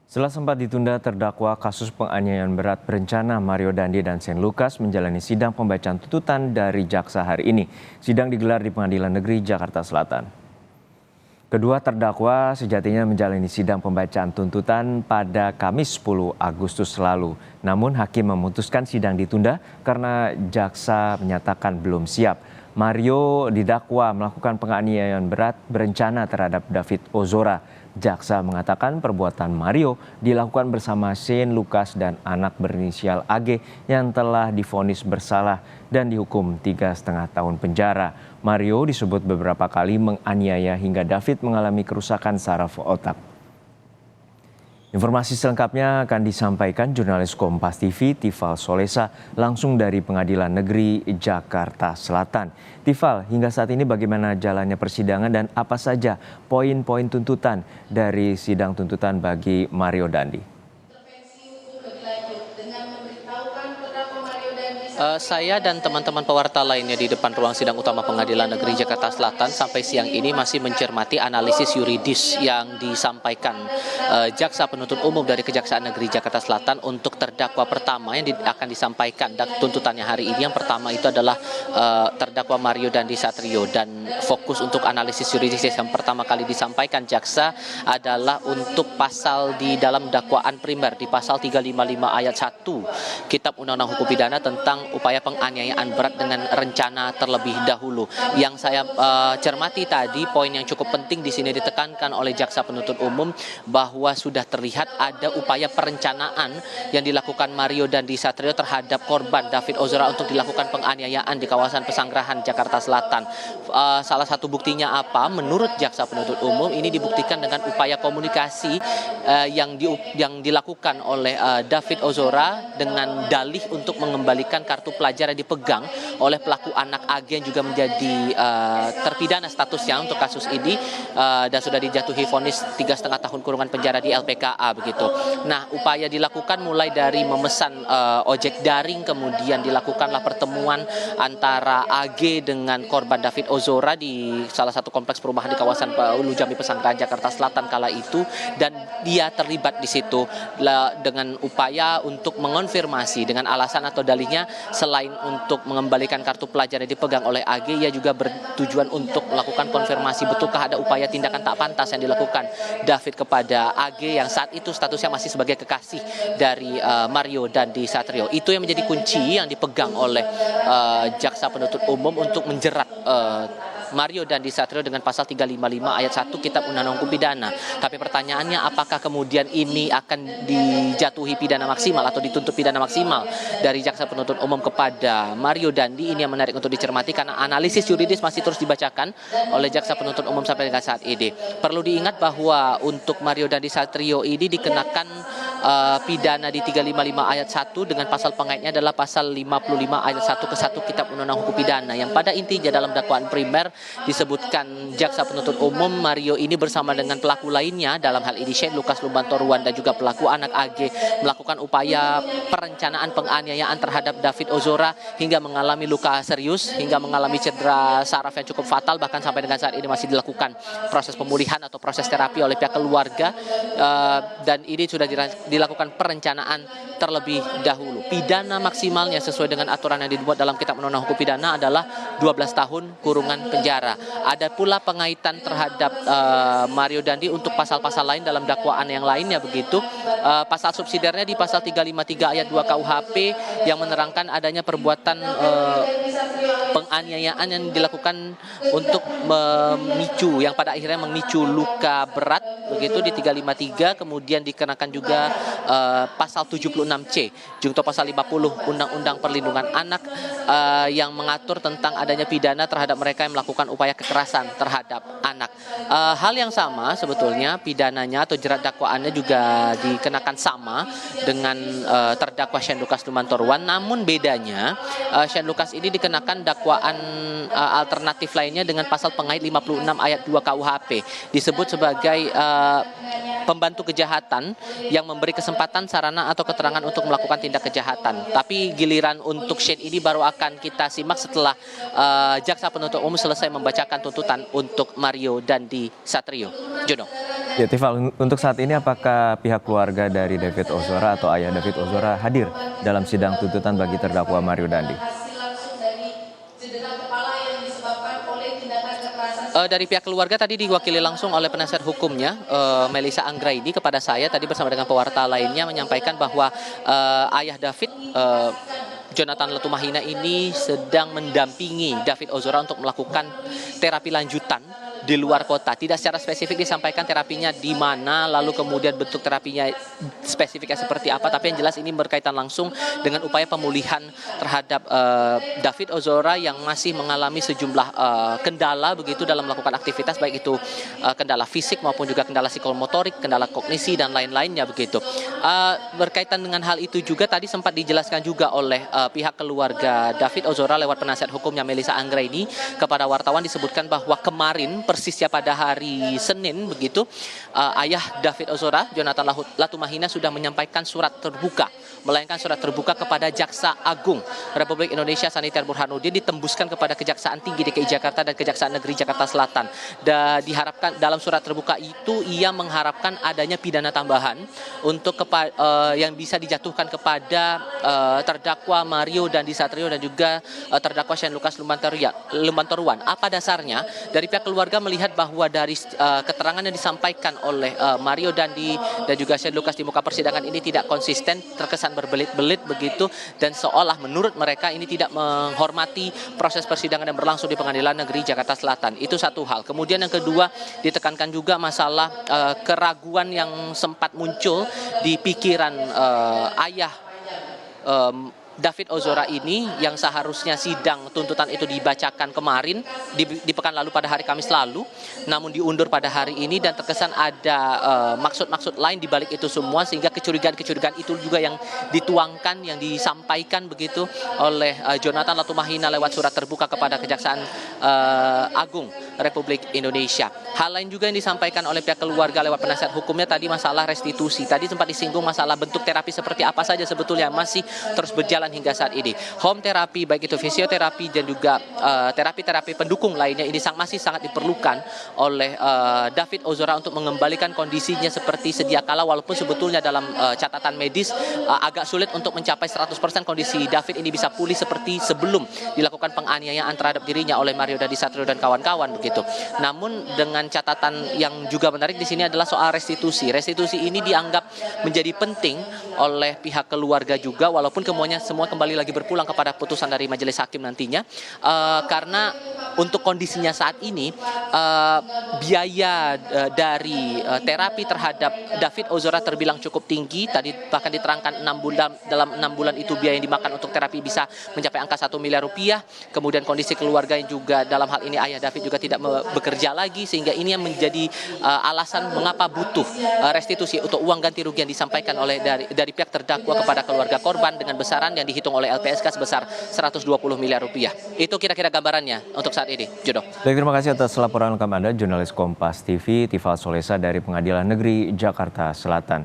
Setelah sempat ditunda, terdakwa kasus penganiayaan berat berencana Mario Dandi dan Shane Lucas menjalani sidang pembacaan tuntutan dari jaksa hari ini. Sidang digelar di Pengadilan Negeri Jakarta Selatan. Kedua terdakwa sejatinya menjalani sidang pembacaan tuntutan pada Kamis 10 Agustus lalu. Namun hakim memutuskan sidang ditunda karena jaksa menyatakan belum siap. Mario didakwa melakukan penganiayaan berat berencana terhadap David Ozora. Jaksa mengatakan perbuatan Mario dilakukan bersama Shane Lucas dan anak berinisial AG yang telah divonis bersalah dan dihukum 3,5 tahun penjara. Mario disebut beberapa kali menganiaya hingga David mengalami kerusakan saraf otak. Informasi selengkapnya akan disampaikan jurnalis Kompas TV Tifal Solesa langsung dari Pengadilan Negeri Jakarta Selatan. Tifal, hingga saat ini bagaimana jalannya persidangan dan apa saja poin-poin tuntutan dari sidang tuntutan bagi Mario Dandi? Saya dan teman-teman pewarta lainnya di depan ruang sidang utama Pengadilan Negeri Jakarta Selatan sampai siang ini masih mencermati analisis yuridis yang disampaikan jaksa penuntut umum dari Kejaksaan Negeri Jakarta Selatan untuk terdakwa pertama yang akan disampaikan tuntutannya hari ini. Yang pertama itu adalah terdakwa Mario Dandi Satrio, dan fokus untuk analisis yuridis yang pertama kali disampaikan jaksa adalah untuk pasal di dalam dakwaan primer di pasal 355 ayat 1 Kitab Undang-Undang Hukum Pidana tentang upaya penganiayaan berat dengan rencana terlebih dahulu. Yang saya cermati tadi, poin yang cukup penting di sini ditekankan oleh jaksa penuntut umum bahwa sudah terlihat ada upaya perencanaan yang dilakukan Mario Dandi Satrio terhadap korban David Ozora untuk dilakukan penganiayaan di kawasan Pesanggerahan Jakarta Selatan. Salah satu buktinya apa? Menurut jaksa penuntut umum ini dibuktikan dengan upaya komunikasi yang dilakukan oleh David Ozora dengan dalih untuk mengembalikan kartu pelajar yang dipegang oleh pelaku anak AG yang juga menjadi terpidana statusnya untuk kasus ini dan sudah dijatuhi vonis 3,5 tahun kurungan penjara di LPKA begitu. Nah, upaya dilakukan mulai dari memesan ojek daring, kemudian dilakukanlah pertemuan antara AG dengan korban David Ozora di salah satu kompleks perumahan di kawasan Ulu Jami Pesanggerahan Jakarta Selatan kala itu, dan dia terlibat di situ dengan upaya untuk mengonfirmasi dengan alasan atau dalihnya selain untuk mengembalikan kartu pelajar yang dipegang oleh AG, ia juga bertujuan untuk melakukan konfirmasi betulkah ada upaya tindakan tak pantas yang dilakukan David kepada AG yang saat itu statusnya masih sebagai kekasih dari Mario Dandi Satrio. Itu yang menjadi kunci yang dipegang oleh jaksa penuntut umum untuk menjerat Mario Dandi Satrio dengan pasal 355 ayat 1 Kitab Undang-Undang Hukum Pidana. Tapi pertanyaannya, apakah kemudian ini akan dijatuhi pidana maksimal atau dituntut pidana maksimal dari jaksa penuntut umum kepada Mario Dandi? Ini yang menarik untuk dicermati karena analisis yuridis masih terus dibacakan oleh jaksa penuntut umum sampai dengan saat ini. Perlu diingat bahwa untuk Mario Dandi Satrio ini dikenakan pidana di 355 ayat 1 dengan pasal pengaitnya adalah pasal 55 ayat 1 ke 1 Kitab Undang-Undang Hukum Pidana, yang pada intinya dalam dakwaan primer disebutkan jaksa penuntut umum Mario ini bersama dengan pelaku lainnya, dalam hal ini Shane Lucas Lumbantoruan dan juga pelaku anak AG, melakukan upaya perencanaan penganiayaan terhadap David Ozora hingga mengalami luka serius, hingga mengalami cedera saraf yang cukup fatal, bahkan sampai dengan saat ini masih dilakukan proses pemulihan atau proses terapi oleh pihak keluarga, dan ini sudah dilakukan perencanaan terlebih dahulu. Pidana maksimalnya sesuai dengan aturan yang dibuat dalam Kitab Undang-Undang Hukum Pidana adalah 12 tahun kurungan penjara. Ada pula pengaitan terhadap Mario Dandi untuk pasal-pasal lain dalam dakwaan yang lainnya begitu. Pasal subsidiarnya di pasal 353 ayat 2 KUHP yang menerangkan adanya perbuatan penganiayaan yang dilakukan untuk memicu, yang pada akhirnya memicu luka berat begitu di 353. Kemudian dikenakan juga pasal 76C junto pasal 50 Undang-Undang Perlindungan Anak yang mengatur tentang adanya pidana terhadap mereka yang melakukan upaya kekerasan terhadap anak. Hal yang sama sebetulnya pidananya atau jerat dakwaannya juga dikenakan sama dengan terdakwa Shane Lucas Lumbantoruan, namun bedanya Shane Lucas ini dikenakan dakwaan alternatif lainnya dengan pasal pengait 56 ayat 2 KUHP, disebut sebagai pembantu kejahatan yang memberi kesempatan, sarana atau keterangan untuk melakukan tindak kejahatan. Tapi giliran untuk Shane ini baru akan kita simak setelah jaksa penuntut umum selesai membacakan tuntutan untuk Mario Dandi Satrio. Jono. Ya, Tifal, untuk saat ini apakah pihak keluarga dari David Ozora atau ayah David Ozora hadir dalam sidang tuntutan bagi terdakwa Mario Dandi? Dari pihak keluarga tadi diwakili langsung oleh penasihat hukumnya, Melissa Anggraini, kepada saya tadi bersama dengan pewarta lainnya menyampaikan bahwa ayah David, Jonathan Latumahina ini sedang mendampingi David Ozora untuk melakukan terapi lanjutan di luar kota. Tidak secara spesifik disampaikan terapinya di mana, lalu kemudian bentuk terapinya spesifiknya seperti apa, tapi yang jelas ini berkaitan langsung dengan upaya pemulihan terhadap David Ozora yang masih mengalami sejumlah kendala begitu dalam melakukan aktivitas, baik itu kendala fisik maupun juga kendala psikomotorik, kendala kognisi dan lain-lainnya begitu. Berkaitan dengan hal itu juga tadi sempat dijelaskan juga oleh pihak keluarga David Ozora lewat penasihat hukumnya Melissa Anggraini kepada wartawan, disebutkan bahwa kemarin persisnya pada hari Senin begitu, ayah David Ozora, Jonathan Latumahina, sudah menyampaikan melayangkan surat terbuka kepada Jaksa Agung Republik Indonesia Sanitiar Burhanuddin, ditembuskan kepada Kejaksaan Tinggi DKI Jakarta dan Kejaksaan Negeri Jakarta Selatan. Dan diharapkan dalam surat terbuka itu ia mengharapkan adanya pidana tambahan untuk yang bisa dijatuhkan kepada terdakwa Mario Dandi Satrio dan juga terdakwa Shane Lucas Lumbantoruan. Apa dasarnya? Dari pihak keluarga melihat bahwa dari keterangan yang disampaikan oleh Mario Dandi dan juga Shane Lucas di muka persidangan ini tidak konsisten, terkesan berbelit-belit begitu, dan seolah menurut mereka ini tidak menghormati proses persidangan yang berlangsung di Pengadilan Negeri Jakarta Selatan. Itu satu hal. Kemudian yang kedua, ditekankan juga masalah keraguan yang sempat muncul di pikiran ayah David Ozora ini, yang seharusnya sidang tuntutan itu dibacakan kemarin di pekan lalu pada hari Kamis lalu, namun diundur pada hari ini, dan terkesan ada maksud-maksud lain di balik itu semua, sehingga kecurigaan-kecurigaan itu juga yang dituangkan, yang disampaikan begitu oleh Jonathan Latumahina lewat surat terbuka kepada Kejaksaan Agung Republik Indonesia. Hal lain juga yang disampaikan oleh pihak keluarga lewat penasihat hukumnya tadi masalah restitusi. Tadi sempat disinggung masalah bentuk terapi seperti apa saja sebetulnya masih terus berjalan hingga saat ini. Home terapi, baik itu fisioterapi dan juga terapi-terapi pendukung lainnya, ini masih sangat diperlukan oleh David Ozora untuk mengembalikan kondisinya seperti sedia kala, walaupun sebetulnya dalam catatan medis agak sulit untuk mencapai 100% kondisi David ini bisa pulih seperti sebelum dilakukan penganiayaan terhadap dirinya oleh Mario Dandi Satrio dan kawan-kawan begitu. Namun dengan catatan yang juga menarik di sini adalah soal restitusi. Restitusi ini dianggap menjadi penting oleh pihak keluarga juga, walaupun semua kembali lagi berpulang kepada putusan dari majelis hakim nantinya, karena untuk kondisinya saat ini biaya dari terapi terhadap David Ozora terbilang cukup tinggi. Tadi bahkan diterangkan 6 bulan, dalam 6 bulan itu biaya yang dimakan untuk terapi bisa mencapai angka 1 miliar rupiah. Kemudian kondisi keluarga yang juga dalam hal ini ayah David juga tidak bekerja lagi, sehingga ini yang menjadi alasan mengapa butuh restitusi untuk uang ganti rugi yang disampaikan oleh dari pihak terdakwa kepada keluarga korban dengan besaran yang dihitung oleh LPSK sebesar 120 miliar rupiah. Itu kira-kira gambarannya untuk saat ini, Jodoh. Baik, terima kasih atas laporan lengkap Anda, jurnalis Kompas TV, Tifal Solesa dari Pengadilan Negeri Jakarta Selatan.